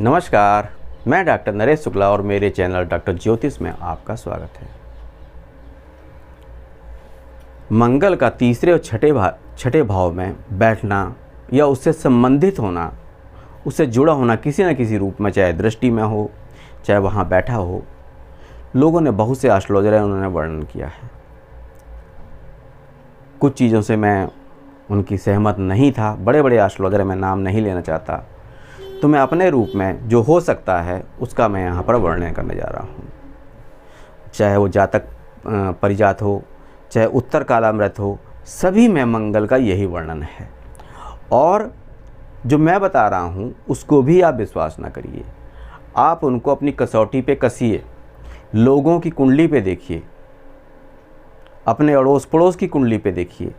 नमस्कार, मैं डॉक्टर नरेश शुक्ला और मेरे चैनल डॉक्टर ज्योतिष में आपका स्वागत है। मंगल का तीसरे और छठे भाव में बैठना या उससे संबंधित होना, उससे जुड़ा होना किसी न किसी रूप में, चाहे दृष्टि में हो, चाहे वहाँ बैठा हो, लोगों ने बहुत से एस्ट्रोलॉजर हैं उन्होंने वर्णन किया है। कुछ चीज़ों से मैं उनकी सहमत नहीं था, बड़े बड़े एस्ट्रोलॉजर मैं नाम नहीं लेना चाहता, तो मैं अपने रूप में जो हो सकता है उसका मैं यहाँ पर वर्णन करने जा रहा हूँ। चाहे वो जातक परिजात हो, चाहे उत्तर कालामृत हो, सभी में मंगल का यही वर्णन है। और जो मैं बता रहा हूँ उसको भी आप विश्वास ना करिए, आप उनको अपनी कसौटी पे कसिए, लोगों की कुंडली पे देखिए, अपने अड़ोस पड़ोस की कुंडली पे देखिए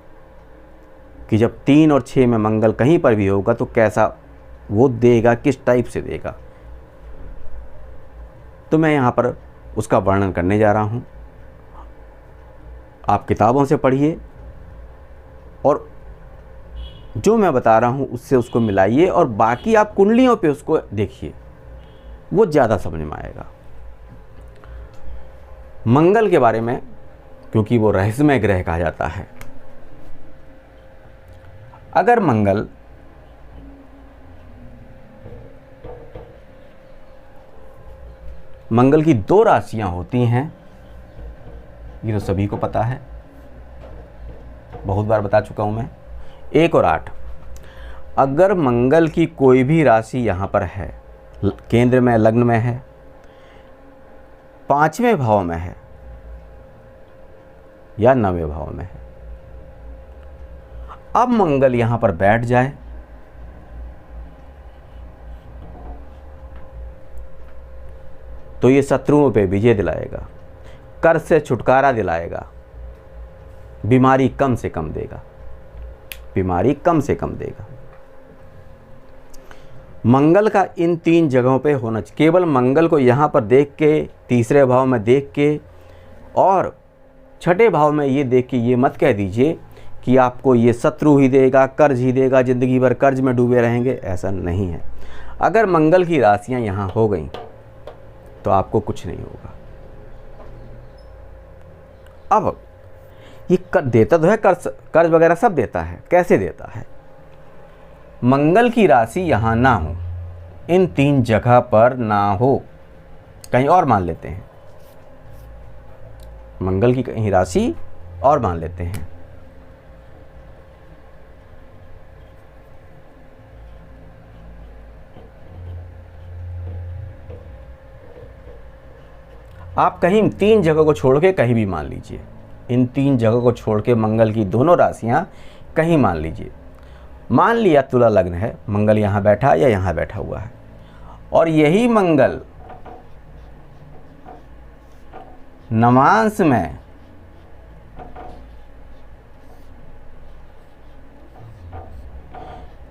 कि जब 3 और 6 में मंगल कहीं पर भी होगा तो कैसा वो देगा, किस टाइप से देगा। तो मैं यहाँ पर उसका वर्णन करने जा रहा हूँ। आप किताबों से पढ़िए और जो मैं बता रहा हूँ उससे उसको मिलाइए और बाकी आप कुंडलियों पे उसको देखिए, वो ज़्यादा समझ में आएगा। मंगल के बारे में, क्योंकि वो रहस्यमय ग्रह कहा जाता है, अगर मंगल की 2 राशियां होती हैं, ये तो सभी को पता है, बहुत बार बता चुका हूं मैं, 1 और 8। अगर मंगल की कोई भी राशि यहां पर है, केंद्र में, लग्न में है, 5वें भाव में है या 9वें भाव में है, अब मंगल यहां पर बैठ जाए तो ये शत्रुओं पे विजय दिलाएगा, कर्ज से छुटकारा दिलाएगा, बीमारी कम से कम देगा, बीमारी कम से कम देगा। मंगल का इन 3 जगहों पे होना चाहिए। केवल मंगल को यहाँ पर देख के, तीसरे भाव में देख के और छठे भाव में ये देख के ये मत कह दीजिए कि आपको ये शत्रु ही देगा, कर्ज ही देगा, ज़िंदगी भर कर्ज में डूबे रहेंगे, ऐसा नहीं है। अगर मंगल की राशियाँ यहाँ हो गई तो आपको कुछ नहीं होगा। अब ये देता तो है, कर्ज वगैरह सब देता है। कैसे देता है? मंगल की राशि यहां ना हो, इन 3 जगह पर ना हो, कहीं और मान लेते हैं, मंगल की कहीं राशि और मान लेते हैं, आप कहीं 3 जगह को छोड़ के कहीं भी मान लीजिए, इन 3 जगह को छोड़ के मंगल की दोनों राशियां कहीं मान लीजिए। मान लिया तुला लग्न है, मंगल यहाँ बैठा या यहाँ बैठा हुआ है, और यही मंगल नवांश में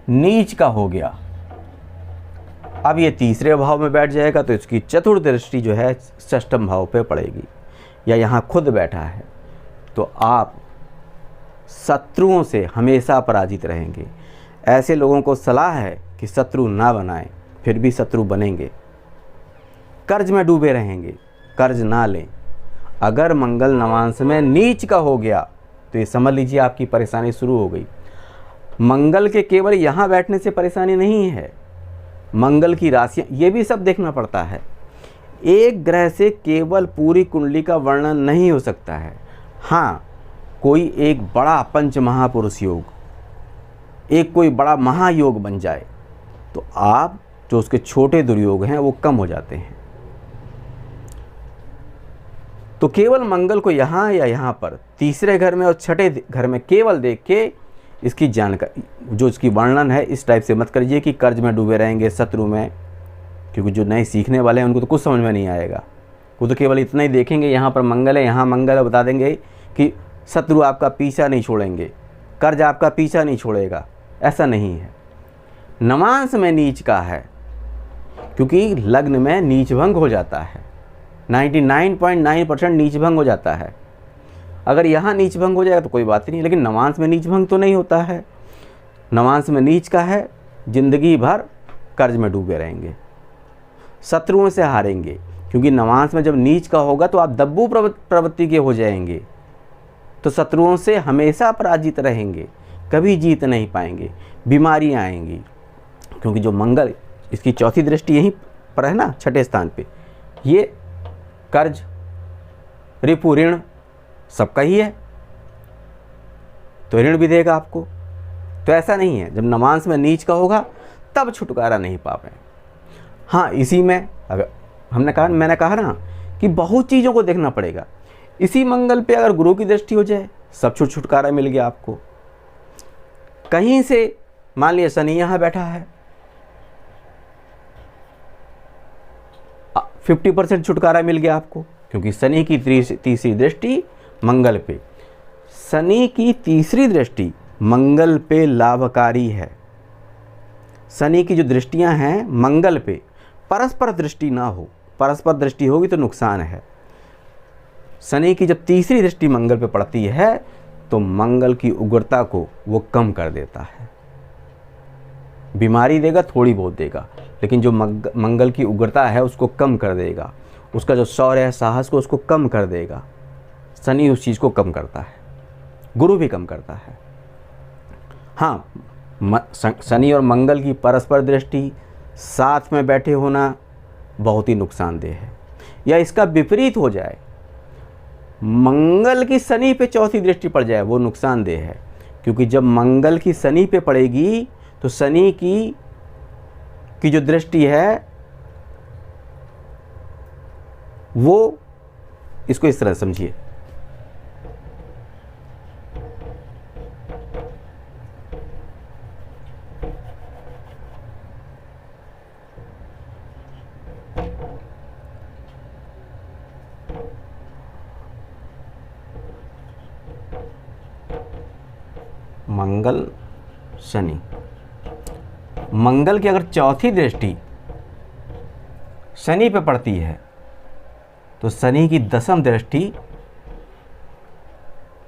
नीच का हो गया, अब ये तीसरे भाव में बैठ जाएगा तो इसकी चतुर्थ दृष्टि जो है 6ठम भाव पे पड़ेगी, या यहाँ खुद बैठा है तो आप शत्रुओं से हमेशा पराजित रहेंगे। ऐसे लोगों को सलाह है कि शत्रु ना बनाएं, फिर भी शत्रु बनेंगे, कर्ज में डूबे रहेंगे, कर्ज ना लें। अगर मंगल नवांश में नीच का हो गया तो ये समझ लीजिए आपकी परेशानी शुरू हो गई। मंगल के केवल यहाँ बैठने से परेशानी नहीं है, मंगल की राशियाँ, ये भी सब देखना पड़ता है। एक ग्रह से केवल पूरी कुंडली का वर्णन नहीं हो सकता है। हाँ, कोई एक बड़ा पंच महापुरुष योग, एक कोई बड़ा महायोग बन जाए तो आप जो उसके छोटे दुर्योग हैं वो कम हो जाते हैं। तो केवल मंगल को यहाँ या यहाँ पर तीसरे घर में और छठे घर में केवल देख के इसकी जानकारी, जो इसकी वर्णन है, इस टाइप से मत करिए कि कर्ज में डूबे रहेंगे, शत्रु में, क्योंकि जो नए सीखने वाले हैं उनको तो कुछ समझ में नहीं आएगा। वो तो केवल इतना ही देखेंगे यहाँ पर मंगल है, यहाँ मंगल है, बता देंगे कि शत्रु आपका पीछा नहीं छोड़ेंगे, कर्ज आपका पीछा नहीं छोड़ेगा। ऐसा नहीं है। नवांश में नीच का है, क्योंकि लग्न में नीच भंग हो जाता है, 99.9% नीच भंग हो जाता है। अगर यहाँ नीच भंग हो जाएगा तो कोई बात नहीं, लेकिन नवांश में नीच भंग तो नहीं होता है। नवांश में नीच का है, जिंदगी भर कर्ज में डूबे रहेंगे। शत्रुओं से हारेंगे, क्योंकि नवांश में जब नीच का होगा तो आप दब्बू प्रवृत्ति के हो जाएंगे, तो शत्रुओं से हमेशा पराजित रहेंगे, कभी जीत नहीं पाएंगे, बीमारियां आएंगी। क्योंकि जो मंगल, इसकी चौथी दृष्टि यहीं पर है ना, छठे स्थान पे, ये कर्ज, रिपु, ऋण सबका ही है, तो ऋण भी देगा आपको। तो ऐसा नहीं है, जब नवांश में नीच का होगा तब छुटकारा नहीं पा पाए। हाँ, इसी में अगर मैंने कहा ना कि बहुत चीज़ों को देखना पड़ेगा। इसी मंगल पे अगर गुरु की दृष्टि हो जाए, सब छुटकारा मिल गया आपको। कहीं से मान लिया शनि यहाँ बैठा है, 50% छुटकारा मिल गया आपको, क्योंकि शनि की तीसरी दृष्टि मंगल पे। शनि की तीसरी दृष्टि मंगल पे लाभकारी है। शनि की जो दृष्टियां हैं मंगल पे, परस्पर दृष्टि ना हो, परस्पर दृष्टि होगी तो नुकसान है। शनि की जब तीसरी दृष्टि मंगल पे पड़ती है तो मंगल की उग्रता को वो कम कर देता है। बीमारी देगा, थोड़ी बहुत देगा, लेकिन जो मंगल की उग्रता है उसको कम कर देगा। उसका जो शौर्य है, साहस को, उसको कम कर देगा। शनि उस चीज़ को कम करता है, गुरु भी कम करता है। हाँ, शनि और मंगल की परस्पर दृष्टि साथ में बैठे होना बहुत ही नुकसानदेह है। या इसका विपरीत हो जाए, मंगल की शनि पे चौथी दृष्टि पड़ जाए, वो नुकसानदेह है। क्योंकि जब मंगल की शनि पे पड़ेगी तो शनि की जो दृष्टि है वो, इसको इस तरह समझिए, मंगल शनि, मंगल की अगर चौथी दृष्टि शनि पे पड़ती है तो शनि की दसम दृष्टि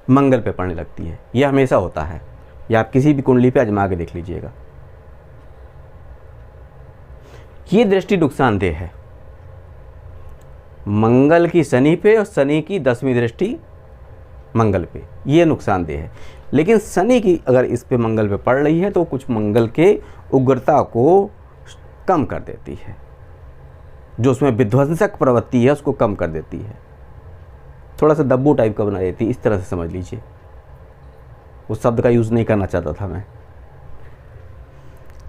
मंगल पे पड़ने लगती है। यह हमेशा होता है, या आप किसी भी कुंडली पे आजमा के देख लीजिएगा। ये दृष्टि नुकसानदेह है, मंगल की शनि पे और शनि की 10वीं दृष्टि मंगल पे, ये नुकसानदेह है। लेकिन शनि की अगर इस पे मंगल पे पड़ रही है तो कुछ मंगल के उग्रता को कम कर देती है, जो उसमें विध्वंसक प्रवृत्ति है उसको कम कर देती है, थोड़ा सा दब्बू टाइप का बना देती है, इस तरह से समझ लीजिए। उस शब्द का यूज़ नहीं करना चाहता था मैं,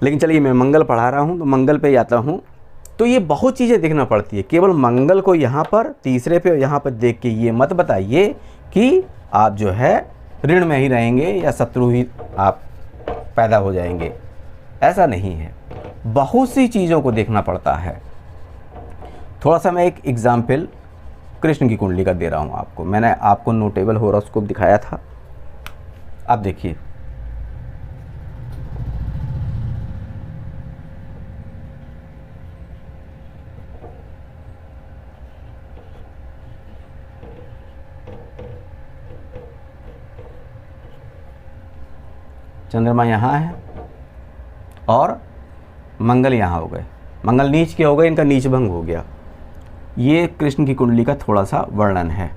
लेकिन चलिए मैं मंगल पढ़ा रहा हूँ तो मंगल पे जाता हूँ। तो ये बहुत चीज़ें देखना पड़ती है, केवल मंगल को यहाँ पर तीसरे पे और यहाँ पर देख के ये मत बताइए कि आप जो है ऋण में ही रहेंगे या शत्रु ही आप पैदा हो जाएंगे, ऐसा नहीं है। बहुत सी चीज़ों को देखना पड़ता है। थोड़ा सा मैं एक एग्जाम्पल कृष्ण की कुंडली का दे रहा हूँ आपको। मैंने आपको नोटेबल हॉरोस्कोप दिखाया था, आप देखिए। चंद्रमा यहाँ है और मंगल यहाँ हो गए, मंगल नीच के हो गए, इनका नीच भंग हो गया। ये कृष्ण की कुंडली का थोड़ा सा वर्णन है,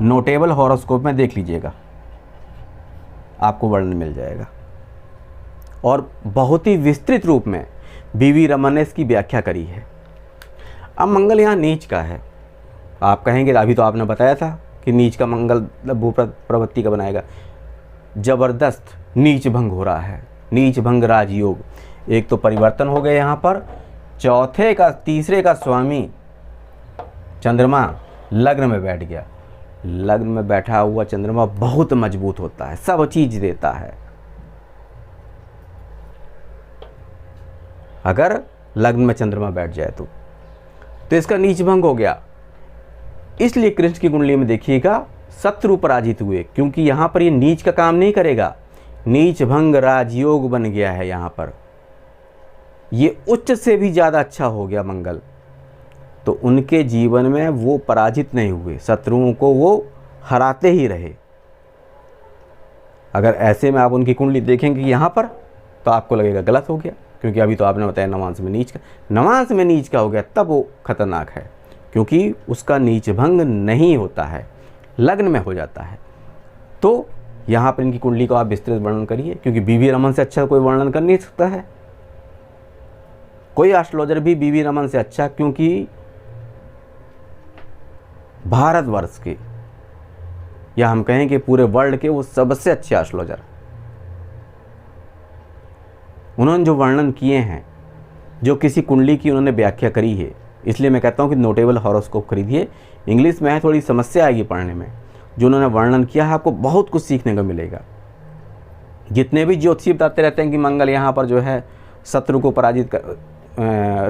नोटेबल हॉरोस्कोप में देख लीजिएगा, आपको वर्णन मिल जाएगा। और बहुत ही विस्तृत रूप में बीवी रमन ने इसकी व्याख्या करी है। अब मंगल यहाँ नीच का है, आप कहेंगे अभी तो आपने बताया था कि नीच का मंगल भू प्रवृत्ति का बनाएगा। ज़बरदस्त नीच भंग हो रहा है, नीच भंग राजयोग। एक तो परिवर्तन हो गए यहाँ पर, चौथे का तीसरे का स्वामी चंद्रमा लग्न में बैठ गया। लग्न में बैठा हुआ चंद्रमा बहुत मजबूत होता है, सब चीज देता है। अगर लग्न में चंद्रमा बैठ जाए तो इसका नीच भंग हो गया। इसलिए कृष्ण की कुंडली में देखिएगा शत्रु पराजित हुए, क्योंकि यहाँ पर ये नीच का काम नहीं करेगा, नीच भंग राजयोग बन गया है। यहाँ पर ये उच्च से भी ज़्यादा अच्छा हो गया मंगल, तो उनके जीवन में वो पराजित नहीं हुए, शत्रुओं को वो हराते ही रहे। अगर ऐसे में आप उनकी कुंडली देखेंगे यहाँ पर तो आपको लगेगा गलत हो गया, क्योंकि अभी तो आपने बताया नवांश में नीच का, नवांश में नीच का हो गया तब वो खतरनाक है, क्योंकि उसका नीच भंग नहीं होता है, लग्न में हो जाता है। तो यहाँ पर इनकी कुंडली को आप विस्तृत वर्णन करिए, क्योंकि बीवी रमन से अच्छा कोई वर्णन कर नहीं सकता है, कोई एस्ट्रोलॉजर भी बीवी रमन से अच्छा, क्योंकि भारतवर्ष के या हम कहें कि पूरे वर्ल्ड के वो सबसे अच्छे एस्ट्रोलॉजर, उन्होंने जो वर्णन किए हैं, जो किसी कुंडली की उन्होंने व्याख्या करी है, इसलिए मैं कहता हूँ कि नोटेबल हॉरोस्कोप खरीदिए। इंग्लिश में है, थोड़ी समस्या आएगी पढ़ने में, जो उन्होंने वर्णन किया है आपको बहुत कुछ सीखने को मिलेगा। जितने भी ज्योतिषी बताते रहते हैं कि मंगल यहाँ पर जो है शत्रु को पराजित कर,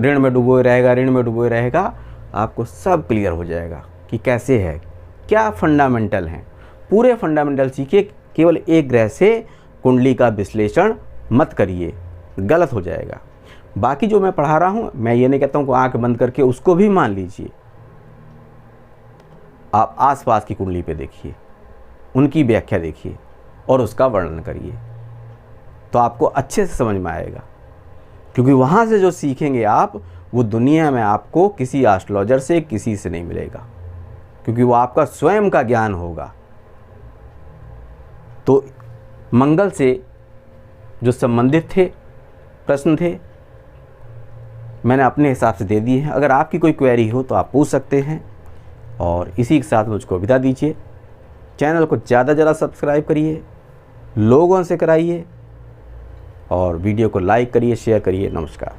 ऋण में डुबोए रहेगा, ऋण में डुबोए रहेगा, आपको सब क्लियर हो जाएगा कि कैसे है, क्या फंडामेंटल हैं, पूरे फंडामेंटल सीखिए। केवल एक ग्रह से कुंडली का विश्लेषण मत करिए, गलत हो जाएगा। बाकी जो मैं पढ़ा रहा हूँ, मैं ये नहीं कहता हूँ कि आंख बंद करके उसको भी मान लीजिए, आप आसपास की कुंडली पे देखिए, उनकी व्याख्या देखिए और उसका वर्णन करिए, तो आपको अच्छे से समझ में आएगा। क्योंकि वहाँ से जो सीखेंगे आप, वो दुनिया में आपको किसी एस्ट्रोलॉजर से, किसी से नहीं मिलेगा, क्योंकि वो आपका स्वयं का ज्ञान होगा। तो मंगल से जो संबंधित थे प्रश्न थे, मैंने अपने हिसाब से दे दिए हैं। अगर आपकी कोई क्वेरी हो तो आप पूछ सकते हैं, और इसी के साथ मुझको विदा दीजिए। चैनल को ज़्यादा से ज़्यादा सब्सक्राइब करिए, लोगों से कराइए, और वीडियो को लाइक करिए, शेयर करिए। नमस्कार।